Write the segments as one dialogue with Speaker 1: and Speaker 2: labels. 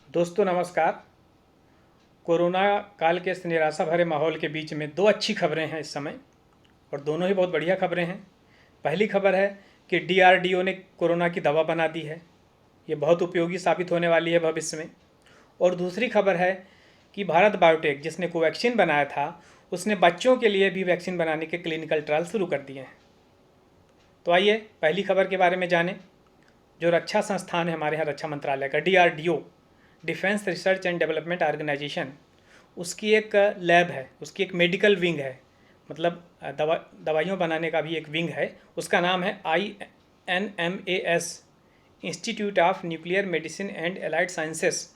Speaker 1: दोस्तों नमस्कार। कोरोना काल के इस निराशा भरे माहौल के बीच में दो अच्छी खबरें हैं इस समय, और दोनों ही बहुत बढ़िया खबरें हैं। पहली खबर है कि डीआरडीओ ने कोरोना की दवा बना दी है। ये बहुत उपयोगी साबित होने वाली है भविष्य में। और दूसरी खबर है कि भारत बायोटेक जिसने कोवैक्सीन बनाया था, उसने बच्चों के लिए भी वैक्सीन बनाने के क्लिनिकल ट्रायल शुरू कर दिए हैं। तो आइए पहली खबर के बारे में जानें। जो रक्षा संस्थान है हमारे यहाँ रक्षा मंत्रालय का, DRDO, defence research and development organisation, उसकी एक लैब है, उसकी एक मेडिकल विंग है, मतलब दवाइयों बनाने का भी एक विंग है। उसका नाम है INMAS, institute of nuclear medicine and allied sciences.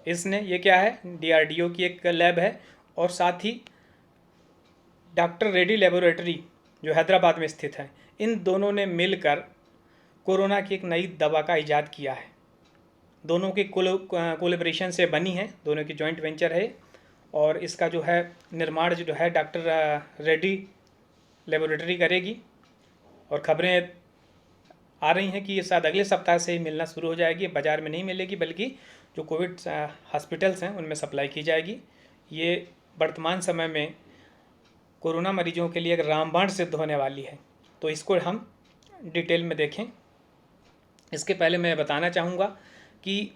Speaker 1: इसने ये क्या है, डीआरडीओ की एक लैब है। और साथ ही डॉक्टर रेड्डी लेबोरेटरी जो हैदराबाद में स्थित है, इन दोनों ने मिलकर कोरोना की एक नई दवा का इजाद किया है। दोनों की कोलेब्रेशन से बनी है, दोनों की जॉइंट वेंचर है। और इसका जो है निर्माण जो है डॉक्टर रेड्डी लेबोरेटरी करेगी। और खबरें आ रही हैं कि ये शायद अगले सप्ताह से ही मिलना शुरू हो जाएगी। बाज़ार में नहीं मिलेगी, बल्कि जो कोविड हॉस्पिटल्स हैं उनमें सप्लाई की जाएगी। ये वर्तमान समय में कोरोना मरीजों के लिए एक रामबाण सिद्ध होने वाली है। तो इसको हम डिटेल में देखें। इसके पहले मैं बताना चाहूँगा कि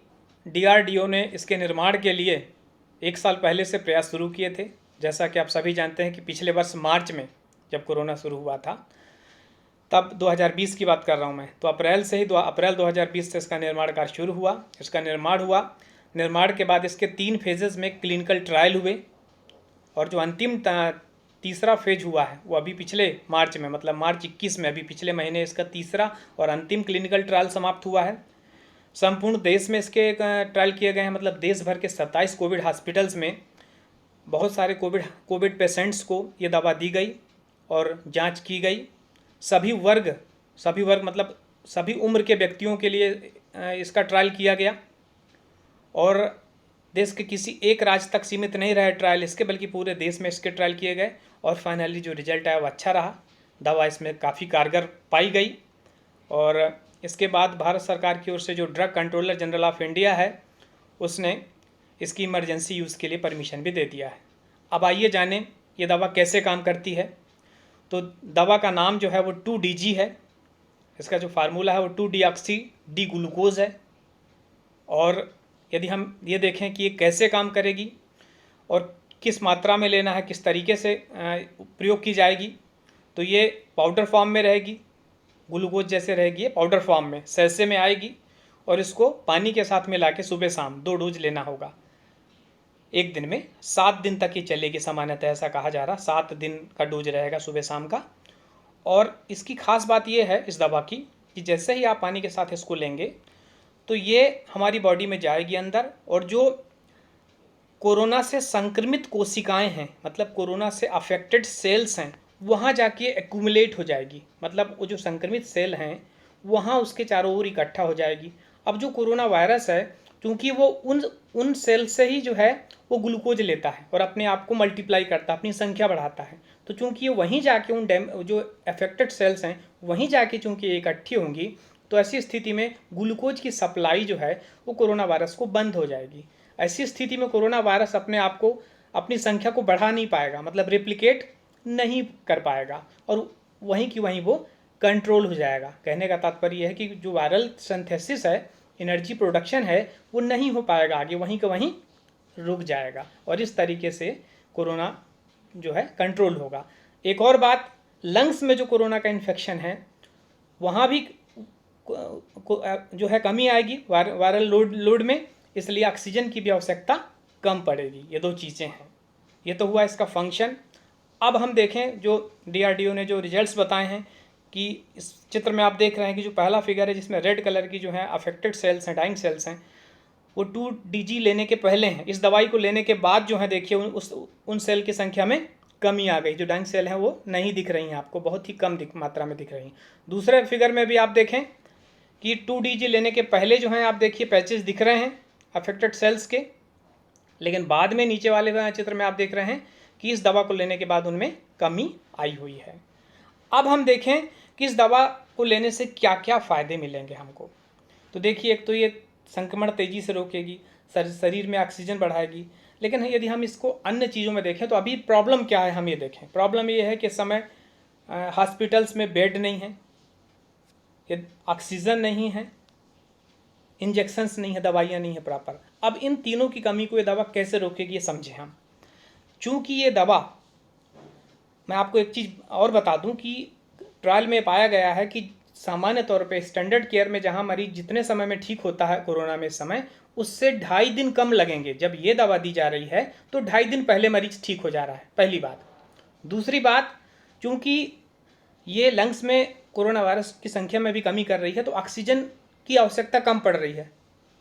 Speaker 1: डीआरडीओ ने इसके निर्माण के लिए 1 साल पहले से प्रयास शुरू किए थे। जैसा कि आप सभी जानते हैं कि पिछले वर्ष मार्च में जब कोरोना शुरू हुआ था, तब 2020 की बात कर रहा हूँ मैं, तो अप्रैल 2020 से इसका निर्माण कार्य शुरू हुआ। इसका निर्माण हुआ। निर्माण के बाद इसके 3 फेजेस में क्लिनिकल ट्रायल हुए, और जो अंतिम तीसरा फेज हुआ है वो अभी पिछले मार्च में, मतलब मार्च 21 में, अभी पिछले महीने इसका तीसरा और अंतिम क्लिनिकल ट्रायल समाप्त हुआ है। संपूर्ण देश में इसके ट्रायल किए गए हैं, मतलब देश भर के 27 कोविड हॉस्पिटल्स में बहुत सारे कोविड पेशेंट्स को ये दवा दी गई और जांच की गई। सभी वर्ग मतलब सभी उम्र के व्यक्तियों के लिए इसका ट्रायल किया गया। और देश के किसी एक राज्य तक सीमित नहीं रहे ट्रायल इसके, बल्कि पूरे देश में इसके ट्रायल किए गए। और फाइनली जो रिजल्ट आया वो अच्छा रहा। दवा इसमें काफ़ी कारगर पाई गई। और इसके बाद भारत सरकार की ओर से जो drug controller general of India है, उसने इसकी इमरजेंसी यूज़ के लिए परमिशन भी दे दिया है। अब आइए जानें ये दवा कैसे काम करती है। तो दवा का नाम जो है वो 2DG है। इसका जो फार्मूला है वो 2-डीऑक्सी डी ग्लूकोज है। और यदि हम ये देखें कि ये कैसे काम करेगी और किस मात्रा में लेना है, किस तरीके से प्रयोग की जाएगी, तो ये पाउडर फॉर्म में रहेगी, ग्लूकोज जैसे रहेगी। ये पाउडर फॉर्म में सैसे में आएगी, और इसको पानी के साथ मिला के सुबह शाम 2 डोज लेना होगा। एक दिन में 7 दिन तक ही चलेगी, सामान्यतः ऐसा कहा जा रहा, 7 दिन का डोज रहेगा सुबह शाम का। और इसकी खास बात यह है इस दवा की कि जैसे ही आप पानी के साथ इसको लेंगे तो ये हमारी बॉडी में जाएगी अंदर, और जो कोरोना से संक्रमित कोशिकाएं हैं, मतलब कोरोना से अफेक्टेड सेल्स हैं, वहाँ जाके एक्यूमुलेट हो जाएगी। मतलब वो जो संक्रमित सेल हैं वहाँ उसके चारों ओर इकट्ठा हो जाएगी। अब जो कोरोना वायरस है, क्योंकि वो उन सेल से ही जो है वो ग्लूकोज लेता है और अपने आप को मल्टीप्लाई करता है, अपनी संख्या बढ़ाता है। तो चूंकि ये वहीं जाके जो अफेक्टेड सेल्स हैं वहीं जाके चूंकि ये इकट्ठी होंगी, तो ऐसी स्थिति में ग्लूकोज की सप्लाई जो है वो कोरोना वायरस को बंद हो जाएगी। ऐसी स्थिति में कोरोना वायरस अपने आप को, अपनी संख्या को बढ़ा नहीं पाएगा, मतलब रेप्लिकेट नहीं कर पाएगा, और वहीं की वहीं वो कंट्रोल हो जाएगा। कहने का तात्पर्य यह है कि जो वायरल सिंथेसिस है, एनर्जी प्रोडक्शन है, वो नहीं हो पाएगा आगे, वहीं का वहीं रुक जाएगा, और इस तरीके से कोरोना जो है कंट्रोल होगा। एक और बात, लंग्स में जो कोरोना का इन्फेक्शन है वहाँ भी जो है कमी आएगी वायरल लोड में, इसलिए ऑक्सीजन की भी आवश्यकता कम पड़ेगी। ये 2 चीज़ें हैं। ये तो हुआ इसका फंक्शन। अब हम देखें जो डीआरडीओ ने जो रिजल्ट्स बताए हैं, कि इस चित्र में आप देख रहे हैं कि जो पहला फिगर है जिसमें रेड कलर की जो है अफेक्टेड सेल्स हैं, डाइंग सेल्स हैं, वो 2DG लेने के पहले हैं। इस दवाई को लेने के बाद जो है देखिए उन सेल की संख्या में कमी आ गई। जो डाइंग सेल हैं वो नहीं दिख रही हैं आपको, बहुत ही कम मात्रा में दिख रही हैं। दूसरे फिगर में भी आप देखें कि 2DG लेने के पहले जो है आप देखिए पैचेस दिख रहे हैं अफेक्टेड सेल्स के, लेकिन बाद में नीचे वाले चित्र में आप देख रहे हैं कि इस दवा को लेने के बाद उनमें कमी आई हुई है। अब हम देखें कि इस दवा को लेने से क्या क्या फ़ायदे मिलेंगे हमको। तो देखिए, एक तो ये संक्रमण तेज़ी से रोकेगी, शरीर में ऑक्सीजन बढ़ाएगी। लेकिन यदि हम इसको अन्य चीज़ों में देखें तो अभी प्रॉब्लम क्या है, हम ये देखें। प्रॉब्लम ये है कि इस समय हॉस्पिटल्स में बेड नहीं है, ऑक्सीजन नहीं है, इंजेक्शंस नहीं है, दवाइयाँ नहीं है प्रॉपर। अब इन तीनों की कमी को ये दवा कैसे रोकेगी, ये समझें हम। चूँकि ये दवा, मैं आपको एक चीज़ और बता दूं कि ट्रायल में पाया गया है कि सामान्य तौर पे स्टैंडर्ड केयर में जहां मरीज जितने समय में ठीक होता है कोरोना में इस समय, उससे 2.5 दिन कम लगेंगे। जब ये दवा दी जा रही है तो 2.5 दिन पहले मरीज ठीक हो जा रहा है, पहली बात। दूसरी बात, चूँकि ये लंग्स में कोरोना वायरस की संख्या में भी कमी कर रही है तो ऑक्सीजन की आवश्यकता कम पड़ रही है,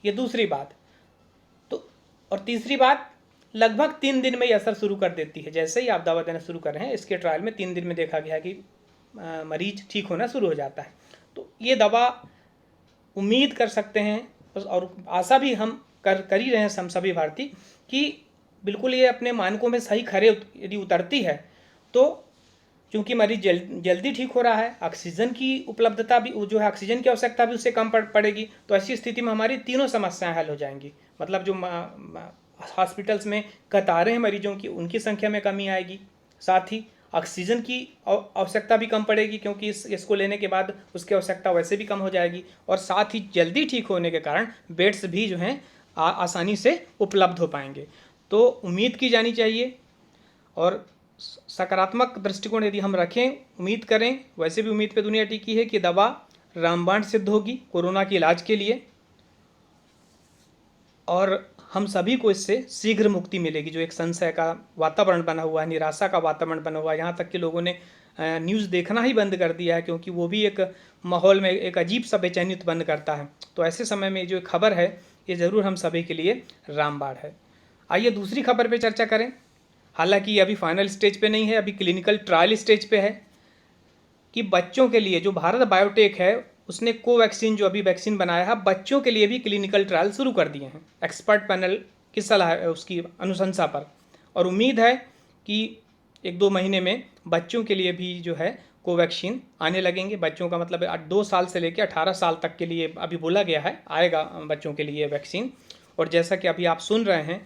Speaker 1: ये दूसरी बात। तो और तीसरी बात, लगभग 3 दिन में ये असर शुरू कर देती है। जैसे ही आप दवा देना शुरू कर रहे हैं, इसके ट्रायल में 3 दिन में देखा गया कि मरीज ठीक होना शुरू हो जाता है। तो ये दवा उम्मीद कर सकते हैं और आशा भी हम कर ही रहे हैं, हम सभी भारतीय, कि बिल्कुल ये अपने मानकों में सही खरे यदि उतरती है तो, क्योंकि मरीज जल्दी ठीक हो रहा है, ऑक्सीजन की उपलब्धता भी जो है, ऑक्सीजन की आवश्यकता भी उससे कम पड़ेगी। तो ऐसी स्थिति में हमारी तीनों समस्याएं हल हो जाएंगी। मतलब जो हॉस्पिटल्स में कतारें हैं मरीजों की, उनकी संख्या में कमी आएगी, साथ ही ऑक्सीजन की आवश्यकता भी कम पड़ेगी, क्योंकि इसको लेने के बाद उसकी आवश्यकता वैसे भी कम हो जाएगी, और साथ ही जल्दी ठीक होने के कारण बेड्स भी जो हैं आसानी से उपलब्ध हो पाएंगे। तो उम्मीद की जानी चाहिए, और सकारात्मक दृष्टिकोण यदि हम रखें, उम्मीद करें, वैसे भी उम्मीद पे दुनिया टिकी है कि दवा रामबाण सिद्ध होगी कोरोना के इलाज के लिए, और हम सभी को इससे शीघ्र मुक्ति मिलेगी। जो एक संशय का वातावरण बना हुआ है, निराशा का वातावरण बना हुआ है, यहाँ तक कि लोगों ने न्यूज़ देखना ही बंद कर दिया है, क्योंकि वो भी एक माहौल में एक अजीब सा बेचैनी उत्पन्न करता है। तो ऐसे समय में जो खबर है, ये ज़रूर हम सभी के लिए रामबाण है। आइए दूसरी खबर पे चर्चा करें। हालांकि ये अभी फाइनल स्टेज पे नहीं है, अभी क्लिनिकल ट्रायल स्टेज पे है, कि बच्चों के लिए जो भारत बायोटेक है उसने कोवैक्सीन जो अभी वैक्सीन बनाया है, बच्चों के लिए भी क्लिनिकल ट्रायल शुरू कर दिए हैं। एक्सपर्ट पैनल की सलाह है उसकी अनुशंसा पर, और उम्मीद है कि 1-2 महीने में बच्चों के लिए भी जो है कोवैक्सीन आने लगेंगे। बच्चों का मतलब 2 साल से लेकर 18 साल तक के लिए अभी बोला गया है, आएगा बच्चों के लिए वैक्सीन। और जैसा कि अभी आप सुन रहे हैं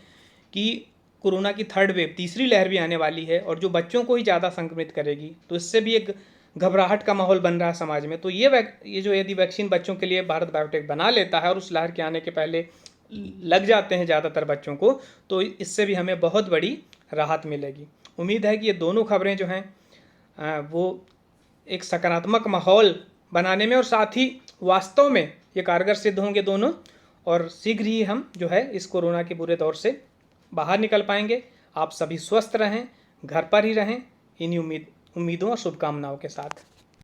Speaker 1: कि कोरोना की 3rd वेव, तीसरी लहर भी आने वाली है, और जो बच्चों को ही ज़्यादा संक्रमित करेगी, तो इससे भी एक घबराहट का माहौल बन रहा है समाज में। तो ये जो यदि वैक्सीन बच्चों के लिए भारत बायोटेक बना लेता है और उस लहर के आने के पहले लग जाते हैं ज़्यादातर बच्चों को, तो इससे भी हमें बहुत बड़ी राहत मिलेगी। उम्मीद है कि ये दोनों खबरें जो हैं वो एक सकारात्मक माहौल बनाने में और साथ ही वास्तव में ये कारगर सिद्ध होंगे दोनों, और शीघ्र ही हम जो है इस कोरोना के बुरे दौर से बाहर निकल पाएंगे। आप सभी स्वस्थ रहें, घर पर ही रहें, इन्हीं उम्मीदों और शुभकामनाओं के साथ।